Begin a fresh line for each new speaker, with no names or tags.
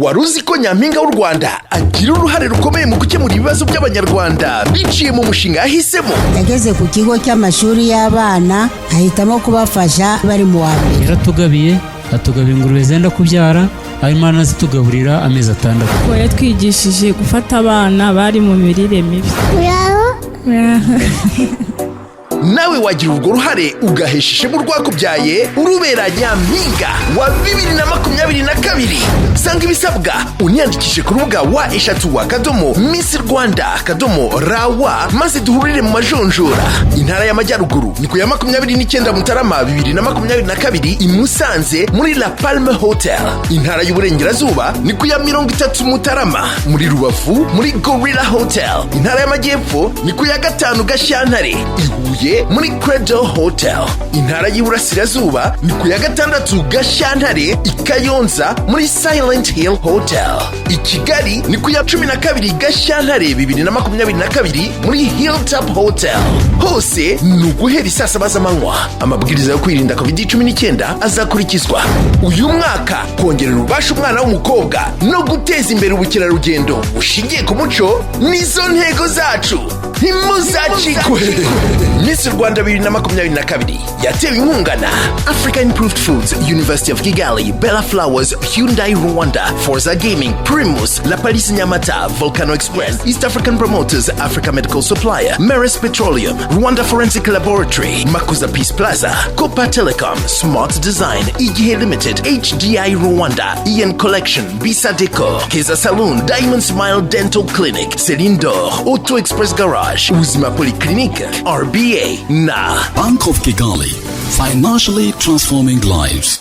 wari uzi ko nyampinga w'u Rwanda agira uruhare rukomeye mu gukemura ibibazo by'abanyarwanda biciye mu mushinga yahisemo?
Yageze ku kigo cy'amashuri y'abana ahitamo kubafasha bari mu wa mbere.
Yaratugabiye ingurube zenda kubyara, hanyuma anazitugaburira amezi 6.
Yatwigishije gufata abana bari mu mirire mibi.
Nawe wagira urwo ruhare ugahesha ishema urwakubyaye urubera nyampinga wa 2022. Sanga ibisabwa uniyandikishe ku rubuga Miss Rwanda rawa maze duhurire mu majonjora. Intara y'Amajyaruguru ni ku ya 29 Mutarama 2022 i Musanze muri La Palme Hotel. Intara y'Uburengerazuba ni ku ya 30 Mutarama muri Rubavu muri Gorilla Hotel. Intara y'Amajyepfo ni ku ya 5 Gashyantare i Huye muri Credo Hotel. Intara y'Iburasirazuba ni ku ya 6 Gashyantare i Kayonza muri Silent Hill Hotel. I Kigali ni ku ya 12 Gashyantare 2022 muri Hilltop Hotel. Hose ni uguhera saa 7 z'amanywa. Amabwiriza yo kwirinda COVID-19 azakurikizwa. Uyu mwaka kongerera ububasha umwana w'umukobwa no guteza imbere ubukerarugendo bushingiye ku muco nizo ntego zacu. Ntimuzacikwe. Miss Rwanda 2022 yatewe inkunga na Africa Improved Foods, University of Kigali, Bella Flowers, Hyundai Rwanda, Forza Gaming, Primus, La Palisse Nyamata, Volcano Express, East African Promoters, Africa Medical Supplier, Meris Petroleum, Rwanda Forensic Laboratory, Makuza Peace Plaza, Copa Telecom, Smart Design, Igihe Limited, HDI Rwanda, Ian Collection, Bisa Deco, Keza Saloon, Diamond Smile Dental Clinic, Celine d'Or, Auto Express Garage, Uzima Polyclinic, RBA, na
Bank of Kigali, financially transforming lives.